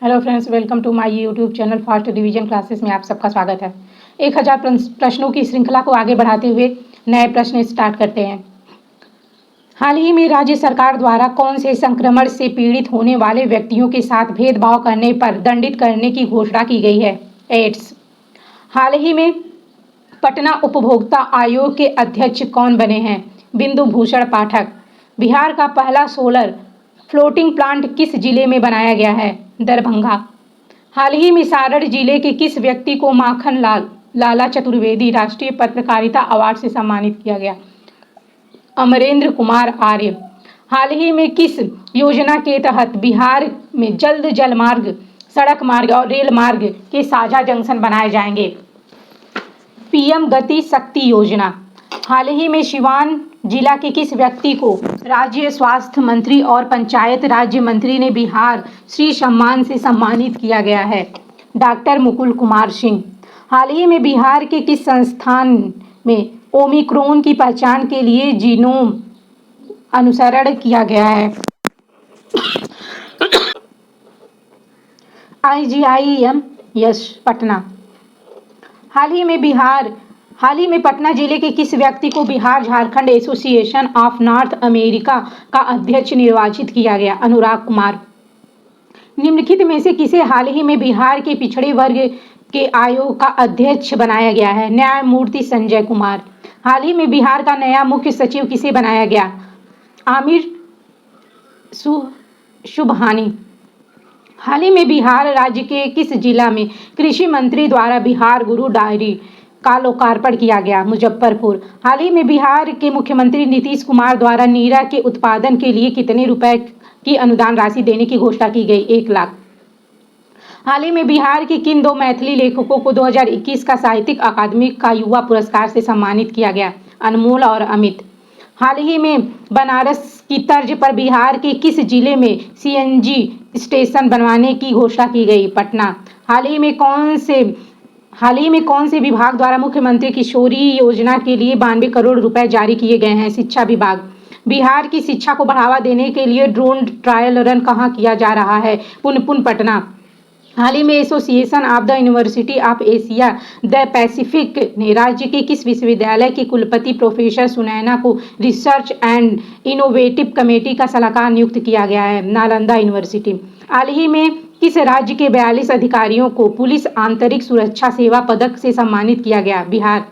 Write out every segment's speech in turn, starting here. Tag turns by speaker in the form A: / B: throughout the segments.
A: Hello friends, welcome to my YouTube channel fast division classes में आप सबका स्वागत है। 1000 प्रश्नों की श्रृंखला को आगे बढ़ाते हुए नए प्रश्न स्टार्ट करते हैं। हाल ही में राज्य सरकार द्वारा कौन से संक्रमण से पीड़ित होने वाले व्यक्तियों के साथ भेदभाव करने पर दंडित करने की घोषणा की गई है? एड्स। हाल ही में पटना उपभोक्ता आयोग के अध्यक्ष कौन बने हैं? बिंदु भूषण पाठक। बिहार का पहला सोलर फ्लोटिंग प्लांट किस जिले में बनाया गया है? दरभंगा। हाल ही में सारण जिले के किस व्यक्ति को माखन लाला चतुर्वेदी राष्ट्रीय पत्रकारिता अवार्ड से सम्मानित किया गया? अमरेंद्र कुमार आर्य। हाल ही में किस योजना के तहत बिहार में जल्द जलमार्ग, सड़क मार्ग और रेल मार्ग के साझा जंक्शन बनाए जाएंगे? पीएम गति शक्ति योजना। हाल ही में सिवान जिला के किस व्यक्ति को राज्य स्वास्थ्य मंत्री और पंचायत राज्य मंत्री ने बिहार श्री सम्मान से सम्मानित किया गया है? डॉक्टर मुकुल कुमार सिंह। हाल ही में बिहार के किस संस्थान में ओमिक्रॉन की पहचान के लिए जीनोम अनुसरण किया गया है? IGIM पटना। हाल ही में पटना जिले के किस व्यक्ति को Bihar Jharkhand association of north America का अध्यक्ष निर्वाचित किया गया? अनुराग कुमार। निम्नलिखित में से किसे हाल ही में बिहार के पिछड़े वर्ग के आयोग का अध्यक्ष बनाया गया है? न्यायमूर्ति संजय कुमार। हाल ही में बिहार का नया मुख्य सचिव किसे बनाया गया? आमिर सुबहानी। हाल ही में बिहार राज्य के किस जिला में कृषि मंत्री द्वारा बिहार गुरु डायरी का लोकार्पण किया गया? मुजफ्फरपुर। हाल ही में बिहार के मुख्यमंत्री नीतीश कुमार द्वारा नीरा के उत्पादन के लिए कितने रुपए की अनुदान राशि देने की घोषणा की गई? 1 लाख। हाल ही में बिहार के किन 2 मैथिली लेखकों को 2021 का साहित्यिक अकादमी का युवा पुरस्कार से सम्मानित किया गया? अनमोल और अमित। हाल ही में बनारस की तर्ज पर बिहार के किस जिले में CNG स्टेशन बनवाने की घोषणा की गई? पटना। हाल ही में कौन से विभाग द्वारा मुख्यमंत्री किशोरी योजना के लिए 92 करोड़ रुपए जारी किए गए हैं? शिक्षा विभाग। बिहार की शिक्षा को बढ़ावा देने के लिए ड्रोन ट्रायल रन कहाँ किया जा रहा है? पुनपुन पटना। हाल ही में association of the university of Asia the Pacific ने राज्य के किस विश्वविद्यालय के कुलपति प्रोफेसर सुनैना को रिसर्च एंड इनोवेटिव कमेटी का सलाहकार नियुक्त किया गया है? नालंदा यूनिवर्सिटी। हाल ही में किस राज्य के 42 अधिकारियों को पुलिस आंतरिक सुरक्षा सेवा पदक से सम्मानित किया गया? बिहार।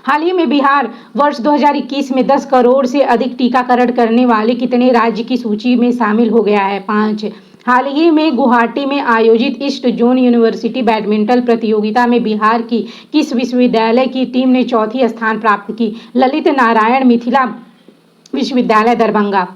A: हाल ही में बिहार वर्ष 2021 में 10 करोड़ से अधिक टीकाकरण करने वाले कितने राज्य की सूची में शामिल हो गया है? 5। हाल ही में गुवाहाटी में आयोजित ईस्ट जोन यूनिवर्सिटी बैडमिंटन प्रतियोगिता में बिहार की किस विश्वविद्यालय की टीम ने चौथी स्थान प्राप्त की? ललित नारायण मिथिला विश्वविद्यालय दरभंगा।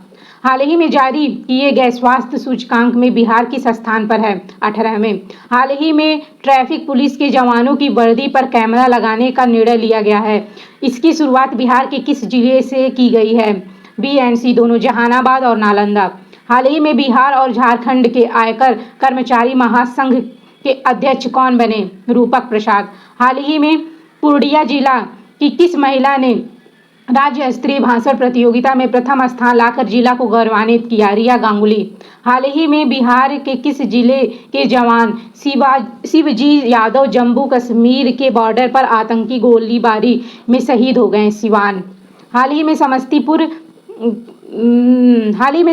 A: हाल ही में जारी किए गए स्वास्थ्य सूचकांक में बिहार किस स्थान पर है? 18वें। हाल ही में ट्रैफिक पुलिस के जवानों की वर्दी पर कैमरा लगाने का निर्णय लिया गया है। इसकी शुरुआत बिहार के किस जिले से की गई है? B and C दोनों, जहानाबाद और नालंदा। हाल ही में बिहार और झारखंड के आयकर कर्मचारी महासंघ के अध्यक्ष कौन बने? रूपक प्रसाद। हाल ही में पूर्णिया जिला की किस महिला ने राज्य स्तरीय भाषण प्रतियोगिता में प्रथम स्थान लाकर जिला को गौरवान्वित किया? रिया गांगुली। हाल ही में बिहार के किस जिले के जवान शिवजी यादव जम्मू कश्मीर के बॉर्डर पर आतंकी गोलीबारी में शहीद हो गए? सिवान। हाल ही में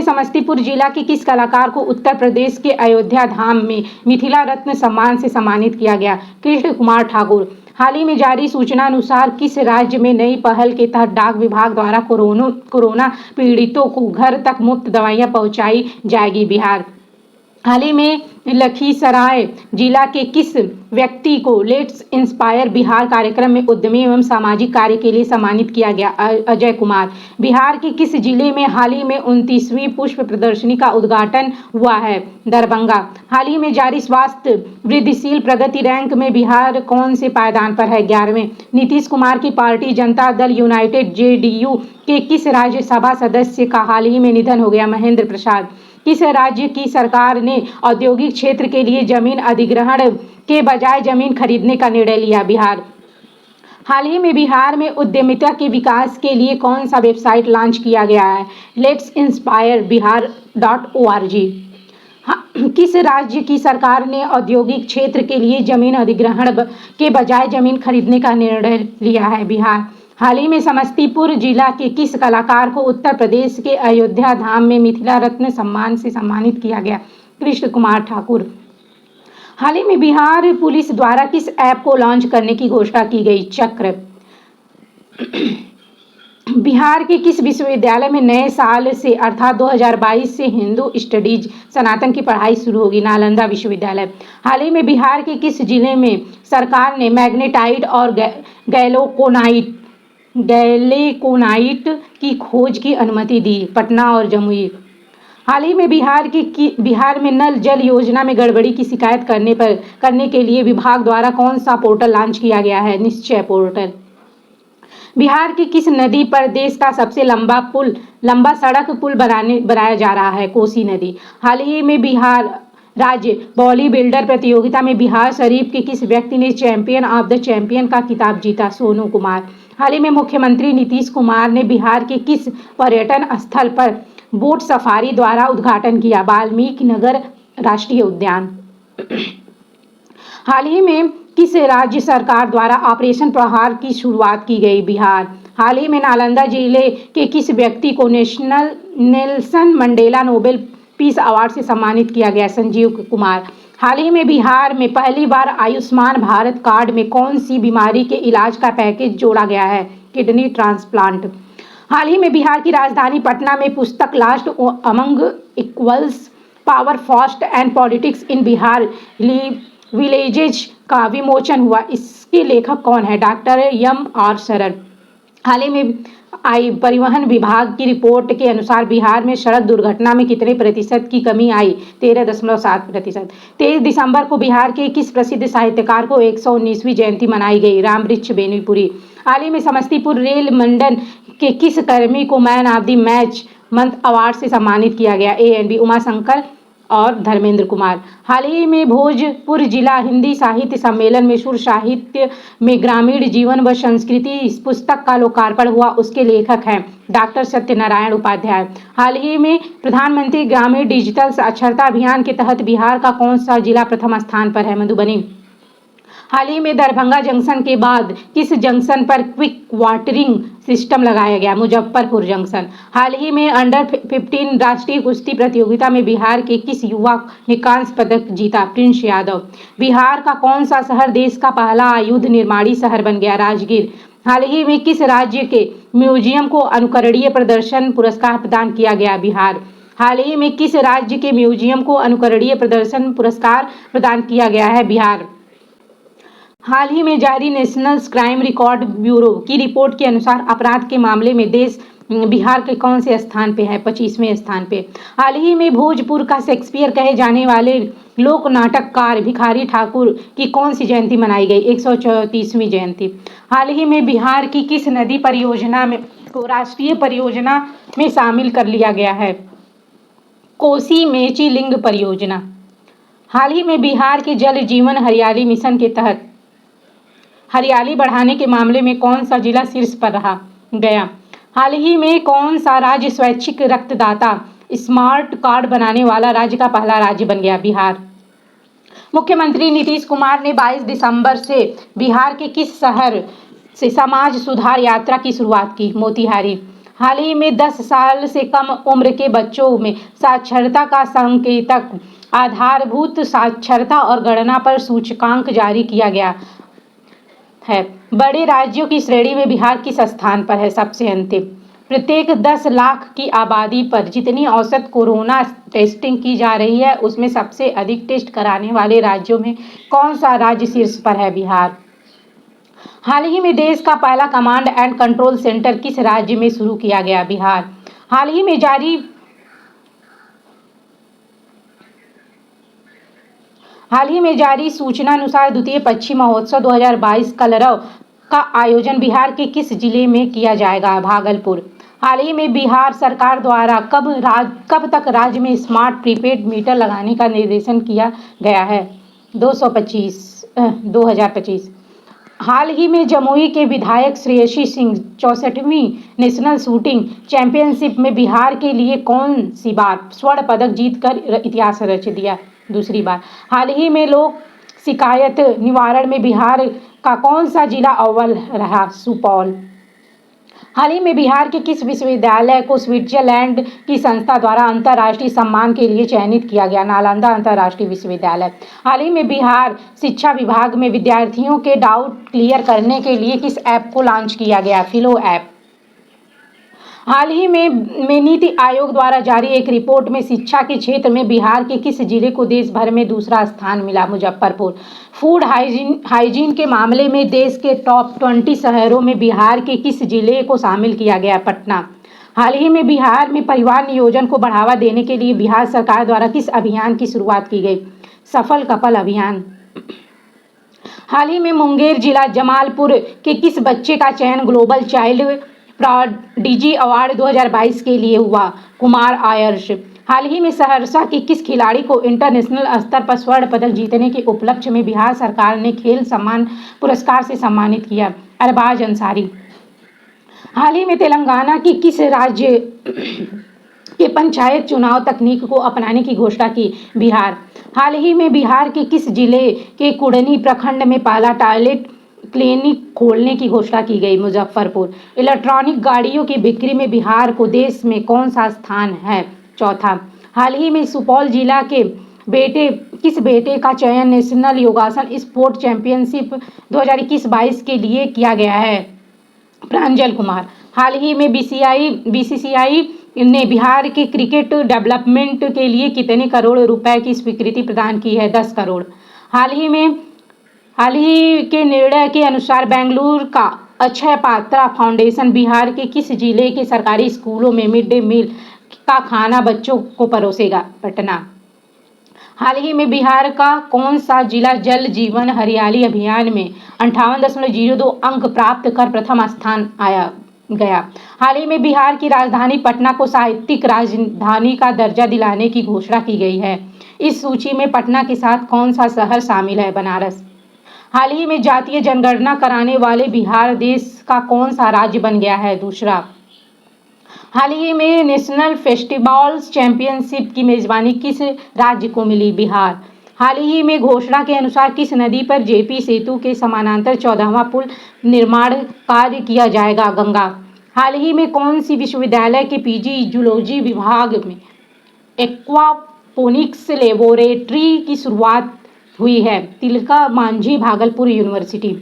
A: समस्तीपुर जिला के किस कलाकार को उत्तर प्रदेश के अयोध्या धाम में मिथिला रत्न सम्मान से सम्मानित किया गया? कृष्ण कुमार ठाकुर। हाल ही में जारी सूचना अनुसार किस राज्य में नई पहल के तहत डाक विभाग द्वारा कोरोना पीड़ितों को घर तक मुफ्त दवाइयां पहुंचाई जाएगी? बिहार। हाल ही में लखीसराय जिला के किस व्यक्ति को लेट्स इंस्पायर बिहार कार्यक्रम में उद्यमी एवं सामाजिक कार्य के लिए सम्मानित किया गया? अजय कुमार। बिहार के किस जिले में हाल ही में 29वीं पुष्प प्रदर्शनी का उद्घाटन हुआ है? दरभंगा। हाल ही में जारी स्वास्थ्य वृद्धिशील प्रगति रैंक में बिहार कौन से पायदान पर है? 11वें। नीतीश कुमार की party Janata Dal United JDU के किस राज्यसभा सदस्य का हाल ही में निधन हो गया? महेंद्र प्रसाद। किस राज्य की सरकार ने औद्योगिक क्षेत्र के लिए जमीन अधिग्रहण के बजाय जमीन खरीदने का निर्णय लिया? बिहार। हाल ही में बिहार में उद्यमिता के विकास के लिए कौन सा वेबसाइट लॉन्च किया गया है? लेट्स इंस्पायर बिहार.org। किस राज्य की सरकार ने औद्योगिक क्षेत्र के लिए जमीन अधिग्रहण के बजाय जमीन खरीदने का निर्णय लिया है? बिहार। हाल ही में समस्तीपुर जिला के किस कलाकार को उत्तर प्रदेश के अयोध्या धाम में मिथिला रत्न सम्मान से सम्मानित किया गया? कृष्ण कुमार ठाकुर। हाल ही में बिहार पुलिस द्वारा किस ऐप को लॉन्च करने की घोषणा की गई? चक्र। बिहार के किस विश्वविद्यालय में नए साल से अर्थात 2022 से हिंदू स्टडीज सनातन की पढ़ाई शुरू होगी? नालंदा विश्वविद्यालय। हाल ही में बिहार के किस जिले में सरकार ने मैग्नेटाइट और गैलेकोनाइट की खोज की अनुमति दी? पटना और जमुई। हाल ही में बिहार में नल जल योजना में गड़बड़ी की शिकायत करने के लिए विभाग द्वारा कौन सा पोर्टल लॉन्च किया गया है? निश्चय पोर्टल। बिहार की किस नदी पर देश का सबसे लंबा सड़क पुल बनाया जा रहा है? कोसी नदी। हाल ही में बिहार राज्य बॉडी बिल्डर प्रतियोगिता में बिहार शरीफ के किस व्यक्ति ने चैंपियन ऑफ द चैंपियन का खिताब जीता? सोनू कुमार। हाल ही में मुख्यमंत्री नीतीश कुमार ने बिहार के किस पर्यटन स्थल पर बोट सफारी द्वारा उद्घाटन किया? वाल्मीकि नगर राष्ट्रीय उद्यान। हाल ही में किस राज्य सरकार द्वारा ऑपरेशन प्रहार की शुरुआत की गई? बिहार। हाल ही में नालंदा जिले के किस व्यक्ति को Nelson Mandela Nobel peace award से सम्मानित किया गया? संजीव कुमार। हाल ही में बिहार में पहली बार आयुष्मान भारत कार्ड में कौन सी बीमारी के इलाज का पैकेज जोड़ा गया है? Kidney transplant. हाल ही में बिहार की राजधानी पटना में पुस्तक last among equals power fast and politics in Bihar villages का विमोचन हुआ। इसके लेखक कौन है? डॉक्टर एम आर शरण। हाल ही में आई परिवहन विभाग की रिपोर्ट के अनुसार बिहार में सड़क दुर्घटना में कितने प्रतिशत की कमी आई? 13.7%। 23 दिसंबर को बिहार के किस प्रसिद्ध साहित्यकार को 119वीं जयंती मनाई गई? रामवृक्ष बेनीपुरी। हाल ही में समस्तीपुर रेल मंडल के किस कर्मी को man of the month award से सम्मानित किया गया? A&B उमाशंकर और धर्मेंद्र कुमार। हाल ही में भोजपुर जिला हिंदी साहित्य सम्मेलन में सुर साहित्य में ग्रामीण जीवन व संस्कृति इस पुस्तक का लोकार्पण हुआ। उसके लेखक हैं डॉक्टर सत्यनारायण उपाध्याय। हाल ही में प्रधानमंत्री ग्रामीण डिजिटल साक्षरता अभियान के तहत बिहार का कौन सा जिला प्रथम स्थान पर है? मधुबनी। हाल ही में दरभंगा जंक्शन के बाद किस जंक्शन पर क्विक वाटरिंग सिस्टम लगाया गया? मुजफ्फरपुर जंक्शन। हाल ही में अंडर 15 राष्ट्रीय कुश्ती प्रतियोगिता में बिहार के किस युवा ने कांस्य पदक जीता? प्रिंस यादव। बिहार का कौन सा शहर देश का पहला युद्ध निर्माणी शहर बन गया? राजगीर। हाल ही में किस राज्य के म्यूजियम को अनुकरणीय प्रदर्शन पुरस्कार प्रदान किया गया? बिहार। हाल ही में किस राज्य के म्यूजियम को अनुकरणीय प्रदर्शन पुरस्कार प्रदान किया गया है? बिहार। हाल ही में जारी नेशनल क्राइम रिकॉर्ड ब्यूरो की रिपोर्ट के अनुसार अपराध के मामले में देश बिहार के कौन से स्थान पे है? 25वें स्थान पे। हाल ही में भोजपुर का शेक्सपियर कहे जाने वाले लोक नाटककार भिखारी ठाकुर की कौन सी जयंती मनाई गई? 134वीं जयंती। हाल ही में बिहार की किस नदी परियोजना में को राष्ट्रीय परियोजना में शामिल कर लिया गया है? कोसी मेची लिंग परियोजना। हाल ही में बिहार के जल जीवन हरियाली मिशन के तहत हरियाली बढ़ाने के मामले में कौन सा जिला शीर्ष पर रहा? गया। हाल ही में कौन सा राज्य स्वैच्छिक रक्तदाता स्मार्ट कार्ड बनाने वाला राज्य का पहला राज्य बन गया? बिहार। मुख्यमंत्री नीतीश कुमार ने 22 दिसंबर से बिहार के किस शहर से समाज सुधार यात्रा की शुरुआत की? मोतिहारी। हाल ही में 10 साल से कम उम्र के बच्चों में साक्षरता का संकेतक आधारभूत साक्षरता और गणना पर सूचकांक जारी किया गया है। बड़े राज्यों की श्रेणी में बिहार किस स्थान पर है? सबसे अंतिम। प्रत्येक 10 लाख की आबादी पर जितनी औसत कोरोना टेस्टिंग की जा रही है उसमें सबसे अधिक टेस्ट कराने वाले राज्यों में कौन सा राज्य शीर्ष पर है? बिहार। हाल ही में देश का पहला कमांड एंड कंट्रोल सेंटर किस राज्य में शुरू किया गया? बिहार। हाल ही में जारी सूचना अनुसार द्वितीय पक्षी महोत्सव 2022 कलरव का आयोजन बिहार के किस जिले में किया जाएगा? भागलपुर। हाल ही में बिहार सरकार द्वारा कब तक राज्य में स्मार्ट प्रीपेड मीटर लगाने का निर्देशन किया गया है? 2025। हाल ही में जमुई के विधायक श्रेयसी सिंह 64वीं नेशनल शूटिंग चैंपियनशिप में बिहार के लिए कौन सी बार स्वर्ण पदक जीतकर इतिहास रच दिया। दूसरी बार हाल ही में लोक शिकायत निवारण में बिहार का कौन सा जिला अव्वल रहा। सुपौल। हाल ही में बिहार के किस विश्वविद्यालय को स्विट्जरलैंड की संस्था द्वारा अंतर्राष्ट्रीय सम्मान के लिए चयनित किया गया। नालंदा अंतर्राष्ट्रीय विश्वविद्यालय। हाल ही में बिहार शिक्षा विभाग में विद्यार्थियों के डाउट क्लियर करने के लिए किस ऐप को लॉन्च किया गया। फिलो ऐप। हाल ही में नीति आयोग द्वारा जारी एक रिपोर्ट में शिक्षा के क्षेत्र में बिहार के किस जिले को देश भर में दूसरा स्थान मिला। मुजफ्फरपुर। फूड हाइजीन के मामले में देश के टॉप 20 शहरों में बिहार के किस जिले को शामिल किया गया। पटना। हाल ही में बिहार में परिवार नियोजन को बढ़ावा देने के लिए बिहार सरकार द्वारा किस अभियान की शुरुआत की गई। सफल कपल अभियान। हाल ही में मुंगेर जिला जमालपुर के किस बच्चे का चयन ग्लोबल चाइल्ड प्रोडिजी अवार्ड 2022 के लिए हुआ। कुमार आयर्श। हाल ही में सहरसा के किस खिलाड़ी को इंटरनेशनल स्तर पर स्वर्ण पदक जीतने के उपलक्ष्य में बिहार सरकार ने खेल सम्मान पुरस्कार से सम्मानित किया। अरबाज अंसारी। हाल ही में तेलंगाना की किस राज्य के पंचायत चुनाव तकनीक को अपनाने की घोषणा की। बिहार। हाल ही में बिहार के किस जिले के कुड़नी प्रखंड में पहला टॉयलेट क्लिनिक खोलने की घोषणा की गई। मुजफ्फरपुर। इलेक्ट्रॉनिक गाड़ियों की बिक्री में बिहार को देश में कौन सा स्थान है। चौथा। हाल ही में सुपौल जिला के किस बेटे का चयन नेशनल योगासन स्पोर्ट चैंपियनशिप 2021-22 के लिए किया गया है। प्रांजल कुमार। हाल ही में बीसीसीआई ने बिहार के क्रिकेट डेवलपमेंट के लिए कितने करोड़ रुपए की स्वीकृति प्रदान की है। 10 करोड़। हाल ही के निर्णय के अनुसार बेंगलुरु का अक्षय पात्रा फाउंडेशन बिहार के किस जिले के सरकारी स्कूलों में मिड डे मील का खाना बच्चों को परोसेगा। पटना। हाल ही में बिहार का कौन सा जिला जल जीवन हरियाली अभियान में 58.02 अंक प्राप्त कर प्रथम स्थान आया गया। हाल ही में बिहार की राजधानी पटना को साहित्यिक राजधानी का दर्जा दिलाने की घोषणा की गई है। इस सूची में पटना के साथ कौन सा शहर शामिल है। बनारस। हाल ही में जातीय जनगणना कराने वाले बिहार देश का कौन सा राज्य बन गया है। दूसरा। हाल ही में नेशनल फेस्टिवल्स चैंपियनशिप की मेजबानी किस राज्य को मिली। बिहार। हाल ही में घोषणा के अनुसार किस नदी पर जेपी सेतु के समानांतर 14वां पुल निर्माण कार्य किया जाएगा। गंगा। हाल ही में कौन सी विश्वविद्यालय के पीजी जूलॉजी विभाग में एक्वापोनिक्स लेबोरेटरी की शुरुआत हुई है। तिलका मांझी भागलपुर यूनिवर्सिटी।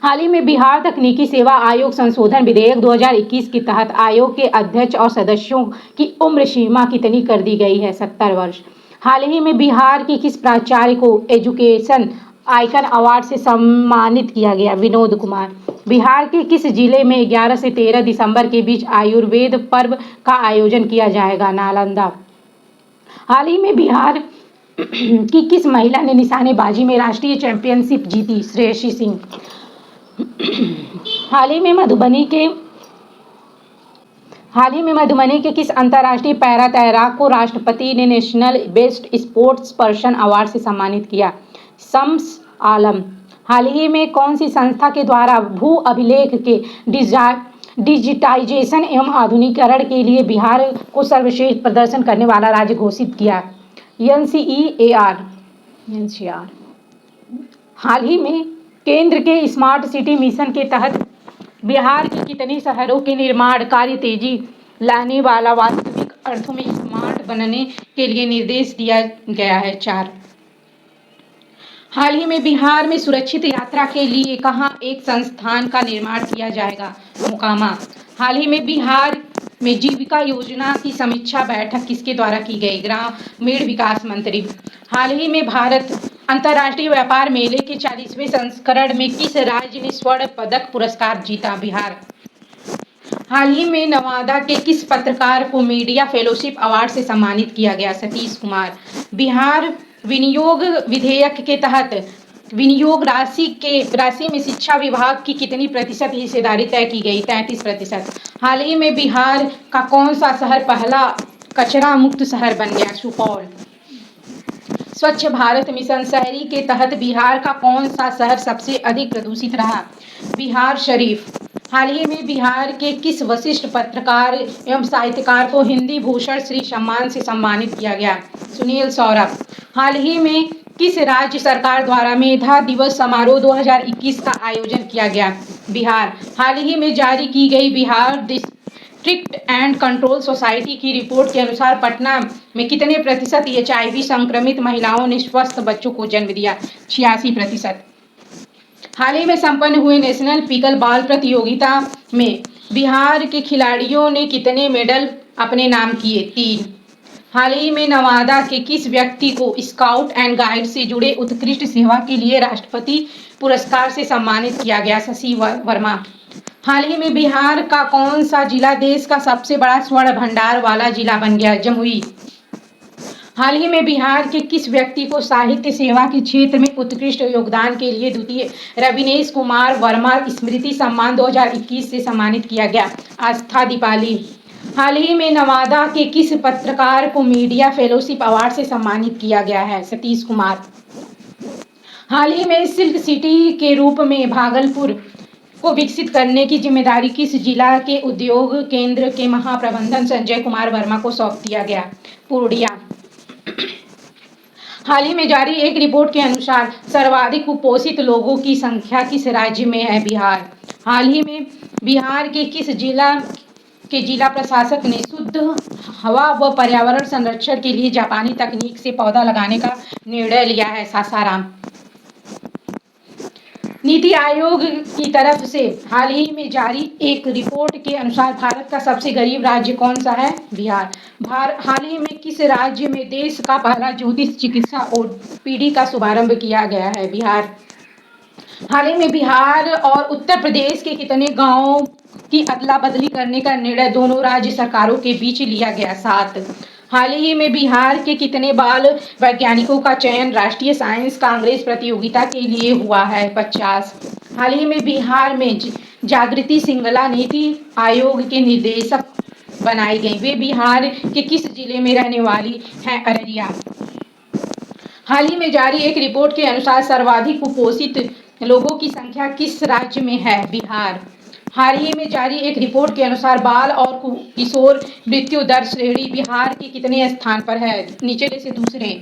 A: हाल ही में बिहार तकनीकी सेवा आयोग संशोधन विधेयक 2021 के तहत आयोग के अध्यक्ष और सदस्यों की उम्र सीमा कितनी कर दी गई है। 70 वर्ष। हाल ही में बिहार की किस प्राचार्य को एजुकेशन आइकन अवार्ड से सम्मानित किया गया। विनोद कुमार। बिहार के किस जिले में 11 से 13 दिसंबर के बीच आयुर्वेद पर्व का आयोजन किया जाएगा। नालंदा। हाल ही में बिहार की किस महिला ने निशानेबाजी में राष्ट्रीय चैंपियनशिप जीती। श्रेयसी सिंह। हाल ही में मधुबनी के किस अंतर्राष्ट्रीय पैरा तैराक को राष्ट्रपति ने national best sports person award से सम्मानित किया। शम्स आलम। हाल ही में कौन सी संस्था के द्वारा भू अभिलेख के डिजिटाइजेशन एवं आधुनिकीकरण के लिए बिहार को सर्वश्रेष्ठ प्रदर्शन करने वाला राज्य घोषित किया। NCEAR। हाल ही में केंद्र के स्मार्ट सिटी मिशन के तहत बिहार के कितने शहरों के निर्माण कार्य तेजी लाने वाला वास्तविक अर्थों में स्मार्ट बनने के लिए निर्देश दिया गया है। 4। हाल ही में बिहार में सुरक्षित यात्रा के लिए कहाँ एक संस्थान का निर्माण किया जाएगा। मोकामा। हाल ही में बिहार में जीविका योजना की समीक्षा बैठक किसके द्वारा की गई। ग्रामीण विकास मंत्री। हाल ही में भारत अंतर्राष्ट्रीय व्यापार मेले के 40वें संस्करण में किस राज्य ने स्वर्ण पदक पुरस्कार जीता। बिहार। हाल ही में नवादा के किस पत्रकार को मीडिया फेलोशिप अवार्ड से सम्मानित किया गया। सतीश कुमार। बिहार विनियोग विधेयक के तहत विनियोग राशि में शिक्षा विभाग की कितनी प्रतिशत हिस्सेदारी तय की गई। 33%। हाल ही में बिहार का कौन सा शहर पहला कचरा मुक्त शहर बन गया। सुपौल। स्वच्छ भारत मिशन शहरी के तहत बिहार का कौन सा शहर सबसे अधिक प्रदूषित रहा? बिहार शरीफ। हाल ही में बिहार के किस वरिष्ठ पत्रकार एवं साहित्यकार को हिंदी भूषण श्री सम्मान से सम्मानित किया गया? सुनील सौरभ। हाल ही में किस राज्य सरकार द्वारा मेधा दिवस समारोह 2021 का आयोजन किया गया? बिहार। हाल ही में जारी की गई Bihar district and control society की रिपोर्ट के अनुसार पटना में कितने प्रतिशत HIV संक्रमित महिलाओं ने स्वस्थ बच्चों को जन्म दिया? 86%। हाल ही में संपन्न हुए नेशनल पिकल बॉल प्रतियोगिता में बिहार के खिलाड़ियों ने कितने मेडल अपने नाम किए? 3। हाल ही में नवादा के किस व्यक्ति को स्काउट एंड गाइड से जुड़े उत्कृष्ट सेवा के लिए राष्ट्रपति पुरस्कार से सम्मानित किया गया? शशि वर्मा। हाल ही में बिहार का कौन सा जिला देश का सबसे बड़ा स्वर्ण भंडार वाला जिला बन गया? जमुई। हाल ही में बिहार के किस व्यक्ति को साहित्य सेवा के क्षेत्र में उत्कृष्ट योगदान के लिए द्वितीय रविनेश कुमार वर्मा स्मृति सम्मान 2021 से सम्मानित किया गया? आस्था दीपाली। हाल ही में नवादा के किस पत्रकार को मीडिया फेलोशिप अवार्ड से सम्मानित किया गया है? सतीश कुमार। हाल ही में सिल्क सिटी के रूप में भागलपुर को विकसित करने की जिम्मेदारी किस जिला के उद्योग केंद्र के महाप्रबंधक संजय कुमार वर्मा को सौंप दिया गया? पूर्णिया। हाल ही में जारी एक रिपोर्ट के अनुसार सर्वाधिक कुपोषित लोगों की संख्या किस राज्य में है? बिहार। हाल ही में बिहार के किस जिला प्रशासक ने शुद्ध हवा व पर्यावरण संरक्षण के लिए जापानी तकनीक से पौधा लगाने का निर्णय लिया है? सासाराम। नीति आयोग की तरफ से हाल ही में जारी एक रिपोर्ट के अनुसार भारत का सबसे गरीब राज्य कौन सा है? बिहार। हाल ही में किस राज्य में देश का पहला ज्योतिष चिकित्सा OPD का शुभारंभ किया गया है? बिहार। हाल ही में बिहार और उत्तर प्रदेश के कितने गांवों की अदला बदली करने का निर्णय दोनों राज्य सरकारों के बीच लिया गया? 7। हाल ही में बिहार के कितने बाल वैज्ञानिकों का चयन राष्ट्रीय साइंस कांग्रेस प्रतियोगिता के लिए हुआ है? 50। हाल ही में बिहार में जागृति सिंगला नीति आयोग के निर्देशक बनाई गई। वे बिहार के किस जिले में रहने वाली हैं? अररिया। हाल ही में जारी एक रिपोर्ट के अनुसार सर्वाधिक कुपोषित लोगों की संख्या किस राज्य में है? बिहार। हाल ही में जारी एक रिपोर्ट के अनुसार बाल और किशोर मृत्यु दर श्रेणी बिहार के कितने स्थान पर है? नीचे से दूसरे।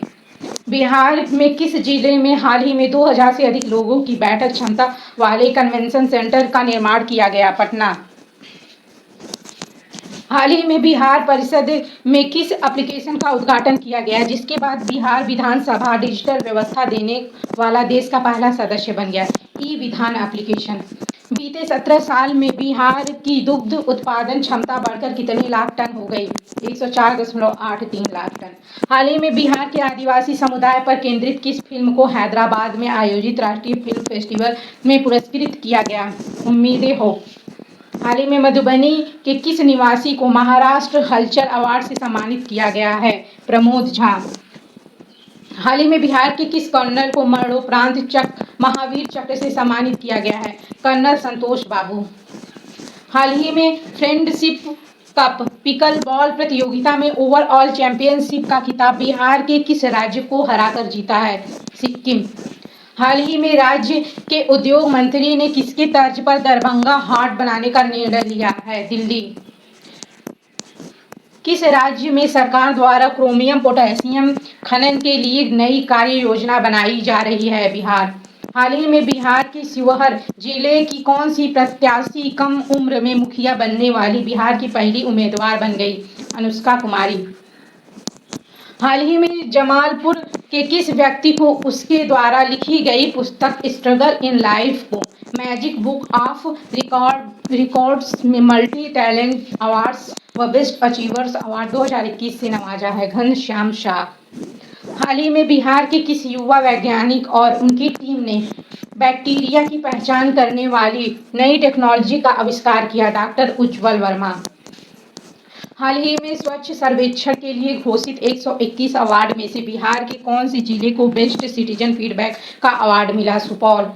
A: बिहार में किस जिले में हाल ही में 2000 से अधिक लोगों की बैठक क्षमता वाले कन्वेंशन सेंटर का निर्माण किया गया? पटना। हाल ही में बिहार परिषद में किस एप्लीकेशन का उद्घाटन किया गया जिसके बाद बिहार विधानसभा डिजिटल व्यवस्था देने वाला देश का पहला सदस्य बन गया? ई-विधान एप्लीकेशन। बीते 17 साल में बिहार की दुग्ध उत्पादन क्षमता बढ़कर कितने लाख टन हो गई? 104.83 लाख टन। हाल ही में बिहार के आदिवासी समुदाय पर केंद्रित किस फिल्म को हैदराबाद में आयोजित राष्ट्रीय फिल्म फेस्टिवल में पुरस्कृत किया गया? उम्मीदें हो। हाल ही में मधुबनी के किस निवासी को महाराष्ट्र हलचल अवार्ड से सम्मानित किया गया है? प्रमोद झा। हाल ही में बिहार के किस कर्नल को मरणोपरांत महावीर चक्र से सम्मानित किया गया है? कर्नल संतोष बाबू। हाल ही में फ्रेंडशिप कप पिकल बॉल प्रतियोगिता में ओवरऑल चैंपियनशिप का खिताब बिहार के किस राज्य को हराकर जीता है? सिक्किम। हाल ही में राज्य के उद्योग मंत्री ने किसके तर्ज पर दरभंगा हाट बनाने का निर्णय लिया है? दिल्ली। किस राज्य में सरकार द्वारा क्रोमियम पोटेशियम खनन के लिए नई कार्य योजना बनाई जा रही है? बिहार। हाल ही में बिहार के शिवहर जिले की कौन सी प्रत्याशी कम उम्र में मुखिया बनने वाली बिहार की पहली उम्मीदवार बन गई? अनुष्का कुमारी। हाल ही में जमालपुर के किस व्यक्ति को उसके द्वारा लिखी गई पुस्तक स्ट्रगल इन लाइफ को मैजिक बुक ऑफ रिकॉर्ड्स में मल्टी टैलेंट अवार्ड्स व बेस्ट अचीवर्स अवार्ड 2021 से नवाजा है? घनश्याम शाह। हाल ही में बिहार के किस युवा वैज्ञानिक और उनकी टीम ने बैक्टीरिया की पहचान करने वाली नई टेक्नोलॉजी का आविष्कार किया? डॉक्टर उज्ज्वल वर्मा। हाल ही में स्वच्छ सर्वेक्षण के लिए घोषित 121 अवार्ड में से बिहार के कौन से जिले को बेस्ट सिटीजन फीडबैक का अवार्ड मिला? सुपौल।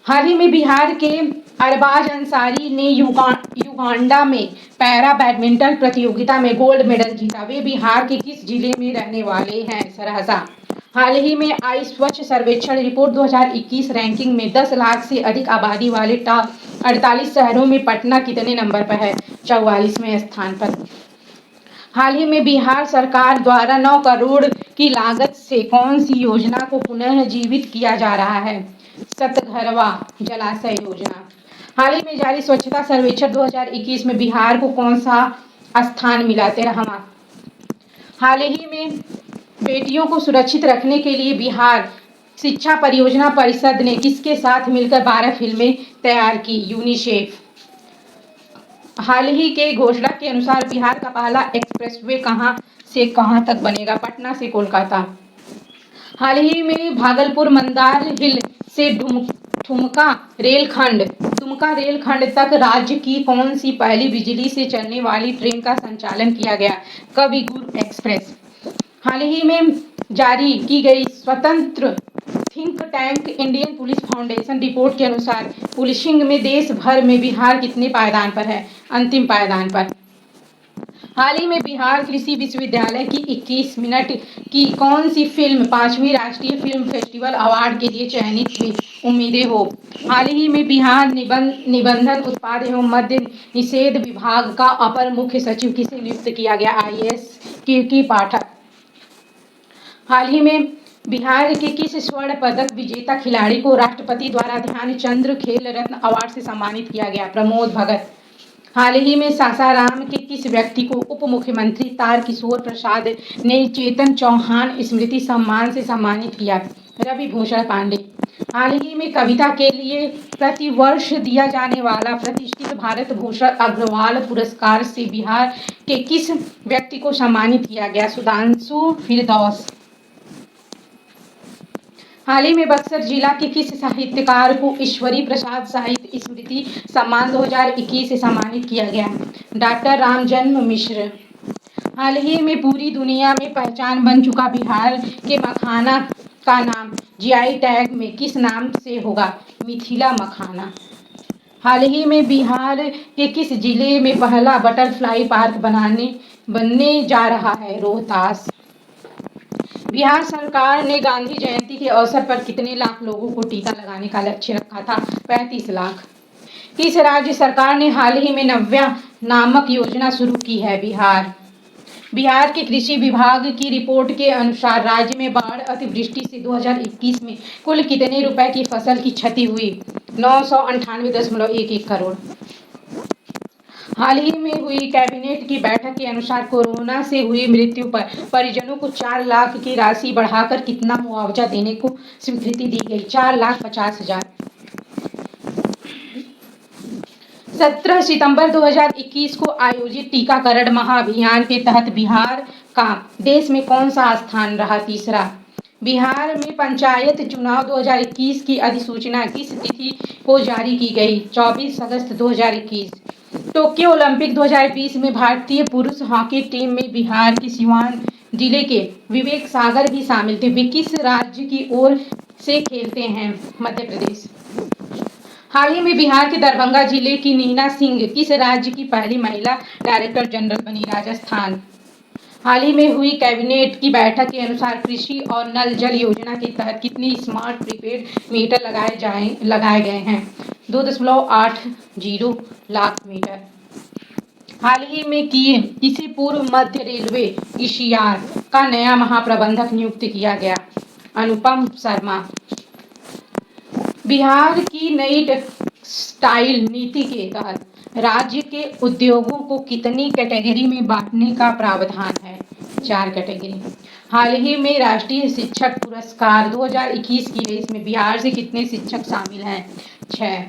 A: हाल ही में बिहार के अरबाज अंसारी ने युगांडा में पैरा बैडमिंटन प्रतियोगिता में गोल्ड मेडल जीता। वे बिहार के किस जिले में रहने वाले हैं? सहरसा। हाल ही में आई स्वच्छ सर्वेक्षण रिपोर्ट 2021 रैंकिंग में 10 लाख से अधिक आबादी वाले टॉप 48 शहरों में पटना कितने नंबर पर है? 44वें स्थान पर। हाल ही में बिहार सरकार द्वारा 9 करोड़ की लागत से कौन सी योजना को पुनः जीवित किया जा रहा है? सतघरवा जलाशय योजना। हाल ही में जारी स्वच्छता सर्वेक्षण 2021 में बिहार को कौन सा स्थान मिला? 13वां। हाल ही में बेटियों को सुरक्षित रखने के लिए बिहार शिक्षा परियोजना परिषद ने किसके साथ मिलकर 12 फिल्में तैयार की? यूनिसेफ। हाल ही के घोषणा के अनुसार बिहार का पहला एक्सप्रेसवे कहां से कहां तक बनेगा? पटना से कोलकाता। हाल ही में भागलपुर मंदार हिल से दुमका रेलखंड तक राज्य की कौन सी पहली बिजली से चलने वाली ट्रेन का संचालन किया गया? कवि गुरु एक्सप्रेस। हाल ही में जारी की गई स्वतंत्र think tank Indian police foundation report के अनुसार पुलिसिंग में देश भर में बिहार कितने पायदान पर है? अंतिम पायदान पर। हाल ही में बिहार कृषि विश्वविद्यालय की 21 मिनट की कौन सी फिल्म 5वीं राष्ट्रीय फिल्म फेस्टिवल अवार्ड के लिए चयनित हुई? उम्मीदें हो। हाल ही में बिहार निबंधन उत्पाद एवं मद्य निषेध विभाग का अपर मुख्य सचिव किसे नियुक्त किया गया? IAS कीर्ति पाठक। हाल ही में बिहार के किस स्वर्ण पदक विजेता खिलाड़ी को राष्ट्रपति द्वारा ध्यानचंद्र खेल रत्न अवार्ड से सम्मानित किया गया? प्रमोद भगत। हाल ही में सासाराम के किस व्यक्ति को उप मुख्यमंत्री तारकिशोर प्रसाद ने चेतन चौहान स्मृति सम्मान से सम्मानित किया? रवि भूषण पांडे। हाल ही में कविता के लिए प्रतिवर्ष दिया जाने वाला प्रतिष्ठित भारत भूषण अग्रवाल पुरस्कार से बिहार के किस व्यक्ति को सम्मानित किया गया? सुधांशु फिरदौस। हाल ही में बक्सर जिला के किस साहित्यकार को ईश्वरी प्रसाद साहित्य स्मृति सम्मान 2021 से सम्मानित किया गया? डॉक्टर रामजन्म मिश्र। हाल ही में पूरी दुनिया में पहचान बन चुका बिहार के मखाना का नाम GI टैग में किस नाम से होगा? मिथिला मखाना। हाल ही में बिहार के किस जिले में पहला बटरफ्लाई पार्क बनने जा रहा है? रोहतास। बिहार सरकार ने गांधी जयंती के अवसर पर कितने लाख लोगों को टीका लगाने का लक्ष्य रखा था? 35 लाख। किस राज्य सरकार ने हाल ही में नव्या नामक योजना शुरू की है? बिहार के कृषि विभाग की रिपोर्ट के अनुसार राज्य में बाढ़ अतिवृष्टि से 2021 में कुल कितने रुपए की फसल की क्षति हुई? 998.11 करोड़। हाल ही में हुई कैबिनेट की बैठक के अनुसार कोरोना से हुई मृत्यु पर परिजनों को 4 लाख की राशि बढ़ाकर कितना मुआवजा देने को स्वीकृति दी गई? 4,50,000। 17 सितंबर 2021 को आयोजित टीकाकरण महाअभियान के तहत बिहार का देश में कौन सा स्थान रहा? तीसरा। बिहार में पंचायत चुनाव 2021 की अधिसूचना किस तिथि को जारी की गई? 24 अगस्त 2021। टोक्यो ओलंपिक 2020 में भारतीय पुरुष हॉकी टीम में बिहार के सिवान जिले के विवेक सागर भी शामिल थे। वे किस राज्य की ओर से खेलते हैं? मध्य प्रदेश। हाल ही में बिहार के दरभंगा जिले की नीना सिंह किस राज्य की पहली महिला डायरेक्टर जनरल बनी? राजस्थान। हाल ही में हुई कैबिनेट की बैठक के अनुसार कृषि और नल जल योजना के तहत कितने स्मार्ट प्रीपेड मीटर लगाए गए हैं? 2.80 लाख मीटर। हाल ही में किसी पूर्व मध्य रेलवे ईसीआर का नया महाप्रबंधक नियुक्त किया गया? अनुपम शर्मा। बिहार की नई टेक्सटाइल नीति के तहत राज्य के उद्योगों को कितनी कैटेगरी में बांटने का प्रावधान है? 4 कैटेगरी। हाल ही में राष्ट्रीय शिक्षक पुरस्कार 2021 की रेस में बिहार से कितने शिक्षक शामिल हैं? 6।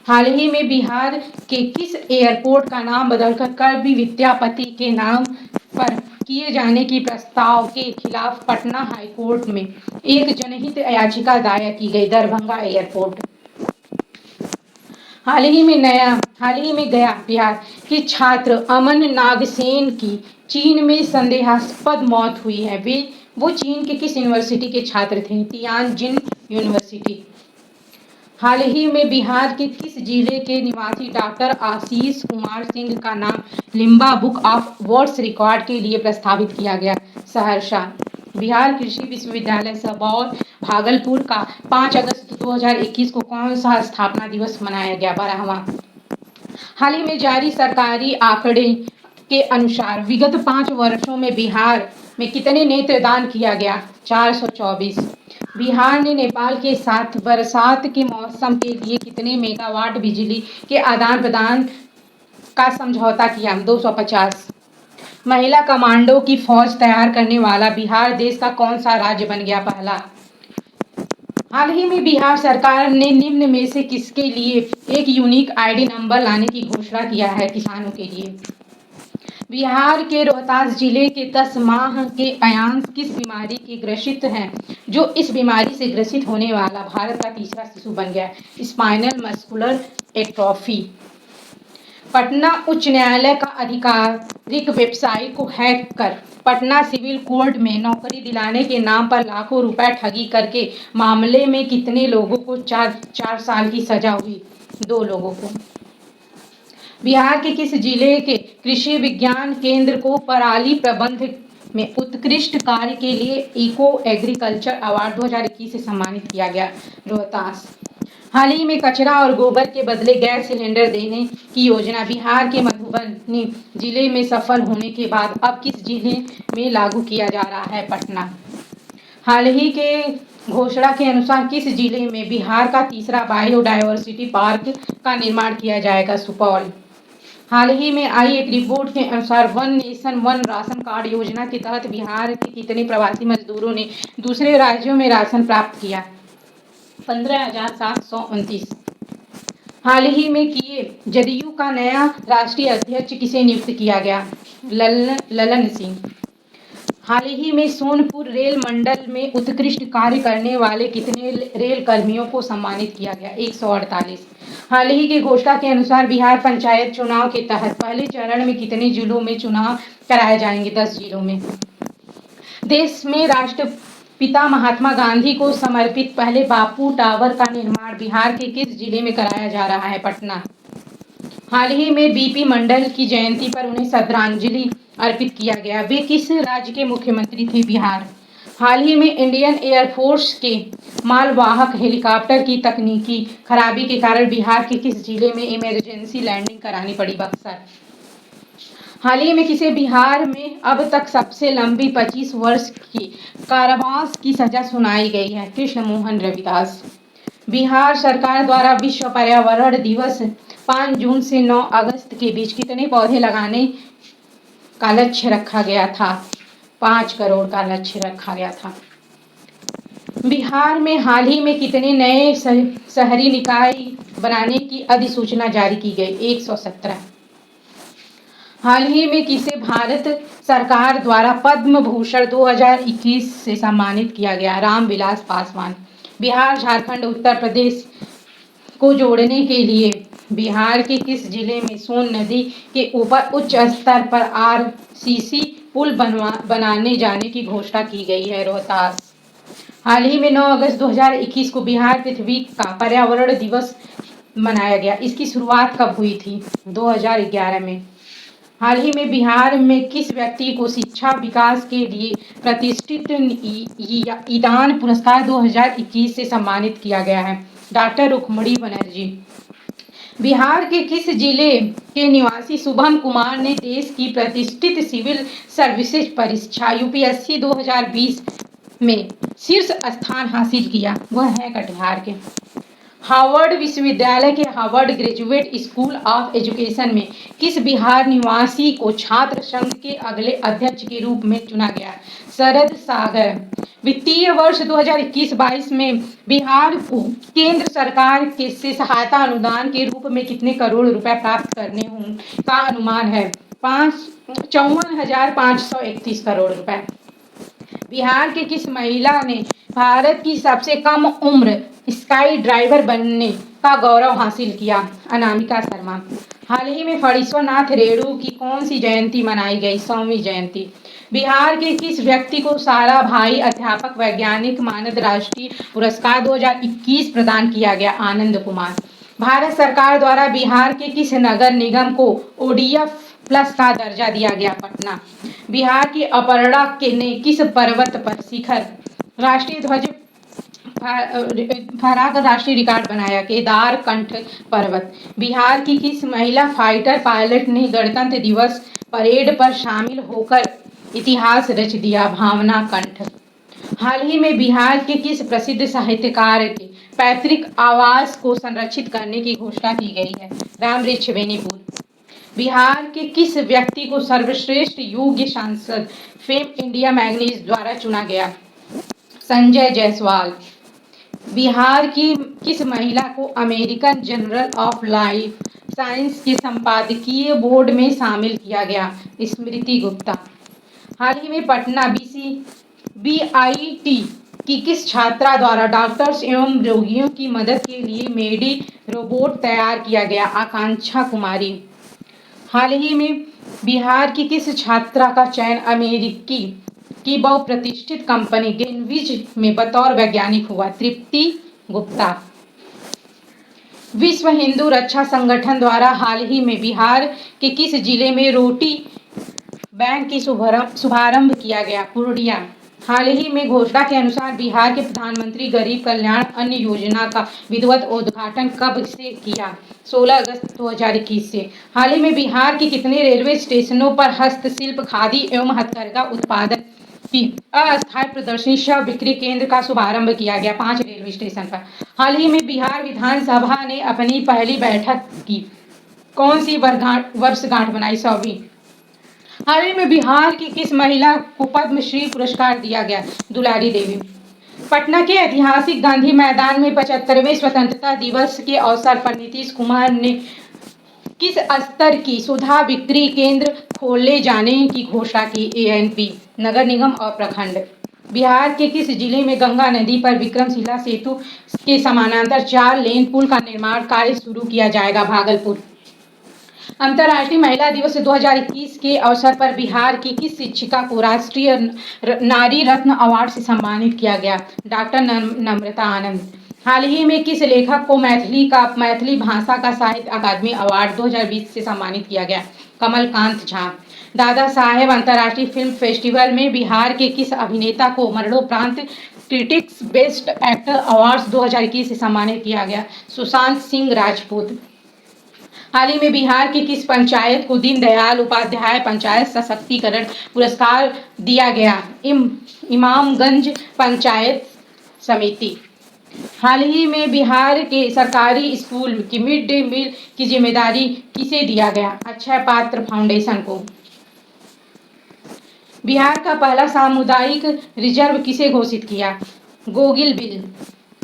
A: हाल ही में बिहार के किस एयरपोर्ट का नाम बदलकर कवि विद्यापति के नाम पर किए जाने की प्रस्ताव के खिलाफ पटना हाईकोर्ट में एक जनहित याचिका दायर की गई? दरभंगा एयरपोर्ट। हाल ही में गया बिहार के छात्र अमन नागसेन की चीन में संदेहास्पद मौत हुई है। वो चीन के किस यूनिवर्सिटी के छात्र थे? Tianjin university. हाल ही में बिहार के किस जिले के निवासी डॉक्टर आशीष कुमार सिंह का नाम Limba book of world record के लिए प्रस्तावित किया गया? सहरसा। बिहार कृषि विश्वविद्यालय सबौर भागलपुर का 5 अगस्त 2021 को कौन सा स्थापना दिवस मनाया गया? 12वां। हाल ही में जारी सरकारी आंकड़े के अनुसार विगत 5 वर्षों में बिहार में कितने नेत्रदान किया गया? 424। बिहार ने नेपाल के साथ बरसात के मौसम के लिए कितने मेगावाट बिजली के आदान प्रदान का समझौता किया? 250। महिला कमांडो की फौज तैयार करने वाला बिहार देश का कौन सा राज्य बन गया? पहला। हाल ही में बिहार सरकार ने निम्न में से किसके लिए एक यूनिक आईडी नंबर लाने की घोषणा किया है? किसानों के लिए। बिहार के रोहतास जिले के 10 माह के अयांश किस बीमारी के ग्रसित हैं, जो इस बीमारी से ग्रसित होने वाला भारत का तीसरा शिशु बन गया? Spinal muscular atrophy. पटना उच्च न्यायालय का आधिकारिक वेबसाइट को हैक कर पटना सिविल कोर्ट में नौकरी दिलाने के नाम पर लाखों रुपए ठगी करके मामले में कितने लोगों को 4 साल की सजा हुई? 2 लोगों को। बिहार के किस जिले के कृषि विज्ञान केंद्र को पराली प्रबंध में उत्कृष्ट कार्य के लिए इको एग्रीकल्चर अवार्ड 2021 से सम्मानित किया गया? रोहतास। हाल ही में कचरा और गोबर के बदले गैस सिलेंडर देने की योजना बिहार के मधुबनी जिले में सफल होने के बाद अब किस जिले में लागू किया जा रहा है? पटना। हाल ही के घोषणा के अनुसार किस जिले में बिहार का तीसरा बायोडायवर्सिटी पार्क का निर्माण किया जाएगा? सुपौल। हाल ही में आई एक रिपोर्ट के अनुसार one nation one ration card योजना के तहत बिहार के कितने प्रवासी मजदूरों ने दूसरे राज्यों में राशन प्राप्त किया? 15,729। हाल ही में किए जदयू का नया राष्ट्रीय अध्यक्ष किसे नियुक्त किया गया? ललन सिंह। हाल ही में सोनपुर रेल मंडल में उत्कृष्ट कार्य करने वाले कितने रेल कर्मियों को सम्मानित किया गया? 148। हाल ही की घोषणा के अनुसार बिहार पंचायत चुनाव के तहत पहले चरण में कितने जिलों में चुनाव कराए जाएंगे? 10 जिलों में। देश में राष्ट्रपिता महात्मा गांधी को समर्पित पहले बापू टावर का निर्माण बिहार के किस जिले में कराया जा रहा है? पटना। हाल ही में बीपी मंडल की जयंती पर उन्हें श्रद्धांजलि अर्पित किया गया। वे किस राज्य के मुख्यमंत्री थे? बिहार। हाल ही में इंडियन एयरफोर्स के मालवाहक हेलीकॉप्टर की तकनीकी खराबी के कारण बिहार के किस जिले में इमरजेंसी लैंडिंग करानी पड़ी? बक्सर। हाल ही में किसे बिहार में अब तक सबसे लंबी 25 वर्ष की कारावास की सजा सुनाई गई है? कृष्ण मोहन रविदास। बिहार सरकार द्वारा विश्व पर्यावरण दिवस 5 जून से 9 अगस्त के बीच कितने पौधे लगाने का लक्ष्य रखा गया था? 5 करोड़ का लक्ष्य रखा गया था। बिहार में हाल ही में कितने नए शहरी निकाय बनाने की अधिसूचना जारी की गई? 117। हाल ही में किसे भारत सरकार द्वारा पद्म भूषण 2021 से सम्मानित किया गया? रामविलास पासवान। बिहार झारखंड उत्तर प्रदेश को जोड़ने के लिए बिहार के किस जिले में सोन नदी के ऊपर उच्च स्तर पर आरसीसी पुल बनाने जाने की घोषणा की गई है? रोहतास। हाल ही में 9 अगस्त 2021 को बिहार पृथ्वी का पर्यावरण दिवस मनाया गया। इसकी शुरुआत कब हुई थी? 2011 में। हाल ही में बिहार में किस व्यक्ति को शिक्षा विकास के लिए प्रतिष्ठित ईदान पुरस्कार 2021 से सम्मानित किया गया है? डॉक्टर रुक्मणी बनर्जी। बिहार के किस जिले के निवासी शुभम कुमार ने देश की प्रतिष्ठित सिविल सर्विसेज परीक्षा यूपीएससी 2020 में शीर्ष स्थान हासिल किया? वह है कटिहार के। हार्वर्ड विश्वविद्यालय के Harvard graduate school of education में किस बिहार निवासी को छात्र संघ के अगले अध्यक्ष के रूप में चुना गया? शरद सागर। वित्तीय वर्ष 2021-22 में बिहार को केंद्र सरकार के से सहायता अनुदान के रूप में कितने करोड़ रुपए प्राप्त करने का अनुमान है? 54,531 करोड़ रुपए। बिहार के किस महिला ने भारत की सबसे कम उम्र स्काई ड्राइवर बनने का गौरव हासिल किया? अनामिका शर्मा। हाल ही में फणीश्वरनाथ रेणु की कौन सी जयंती मनाई गई? 100वीं जयंती। बिहार के किस व्यक्ति को साराभाई अध्यापक वैज्ञानिक मानद राष्ट्रीय पुरस्कार 2021 प्रदान किया गया? आनंद कुमार। भारत सरकार द्वारा बिहार के किस नगर निगम को ओडीएफ प्लस का दर्जा दिया गया पटना। बिहार की अपर्णा के ने किस पर्वत पर शिखर राष्ट्रीय ध्वज फहराकर राष्ट्रीय रिकॉर्ड बनाया? केदारकंठ पर्वत। बिहार की किस महिला फाइटर पायलट ने गणतंत्र दिवस परेड पर शामिल होकर इतिहास रच दिया? भावना कंठ। हाल ही में बिहार के किस प्रसिद्ध साहित्यकार के पैतृक आवास को संरक्षित करने की घोषणा की गई है? रामवृक्ष बेनीपुर। बिहार के किस व्यक्ति को सर्वश्रेष्ठ योग्य सांसद फेम इंडिया मैगजीन द्वारा चुना गया? संजय जायसवाल। बिहार की किस महिला को American journal of life science के संपादकीय बोर्ड में शामिल किया गया? स्मृति गुप्ता। हाल ही में पटना बीआईटी की किस छात्रा द्वारा डॉक्टर्स एवं रोगियों की मदद के लिए मेडी रोबोट तैयार किया गया? आकांक्षा कुमारी। हाल ही में बिहार की किस छात्रा का चयन अमेरिकी की बहुप्रतिष्ठित कंपनी ग्रीनविच में बतौर वैज्ञानिक हुआ? तृप्ति गुप्ता। विश्व हिंदू रक्षा संगठन द्वारा हाल ही में बिहार के किस जिले में रोटी बैंक की शुभारंभ किया गया? पूर्णिया। हाल ही में घोषणा के अनुसार बिहार के प्रधानमंत्री गरीब कल्याण अन्न योजना का विधिवत उद्घाटन कब से किया? 16 अगस्त 2021 से। हाल ही में बिहार के कितने रेलवे स्टेशनों पर हस्तशिल्प खादी एवं हथकरघा उत्पादन की अस्थायी प्रदर्शनी सह बिक्री केंद्र का शुभारंभ किया गया? 5 रेलवे स्टेशन पर। हाल ही में बिहार विधानसभा ने अपनी पहली बैठक की कौन सी वर्षगांठ बनाई? 100वीं। हाल ही में बिहार की किस महिला को पद्मश्री पुरस्कार दिया गया? दुलारी देवी। पटना के ऐतिहासिक गांधी मैदान में 75वें स्वतंत्रता दिवस के अवसर पर नीतीश कुमार ने किस स्तर की सुधा बिक्री केंद्र खोले जाने की घोषणा की? एएनपी, नगर निगम और प्रखंड। बिहार के किस जिले में गंगा नदी पर विक्रमशिला सेतु के समानांतर 4 लेन पुल का निर्माण कार्य शुरू किया जाएगा? भागलपुर। अंतर्राष्ट्रीय महिला दिवस 2021 के अवसर पर बिहार की किस शिक्षिका को राष्ट्रीय नारी रत्न अवार्ड से सम्मानित किया गया? डॉक्टर नम्रता आनंद। हाल ही में किस लेखक को मैथिली भाषा का साहित्य अकादमी अवार्ड 2020 से सम्मानित किया गया? कमलकांत झा। दादा साहेब अंतर्राष्ट्रीय फिल्म फेस्टिवल में बिहार के किस अभिनेता को मरणोपरांत क्रिटिक्स बेस्ट एक्टर अवार्ड 2021 से सम्मानित किया गया? सुशांत सिंह राजपूत। हाल ही में बिहार की किस पंचायत को दीनदयाल उपाध्याय पंचायत सशक्तिकरण पुरस्कार दिया गया? इमामगंज पंचायत समिति। हाल ही में बिहार के सरकारी स्कूल की मिड डे मील की जिम्मेदारी किसे दिया गया? अक्षय पात्र फाउंडेशन को। बिहार का पहला सामुदायिक रिजर्व किसे घोषित किया? गोगिलबिल।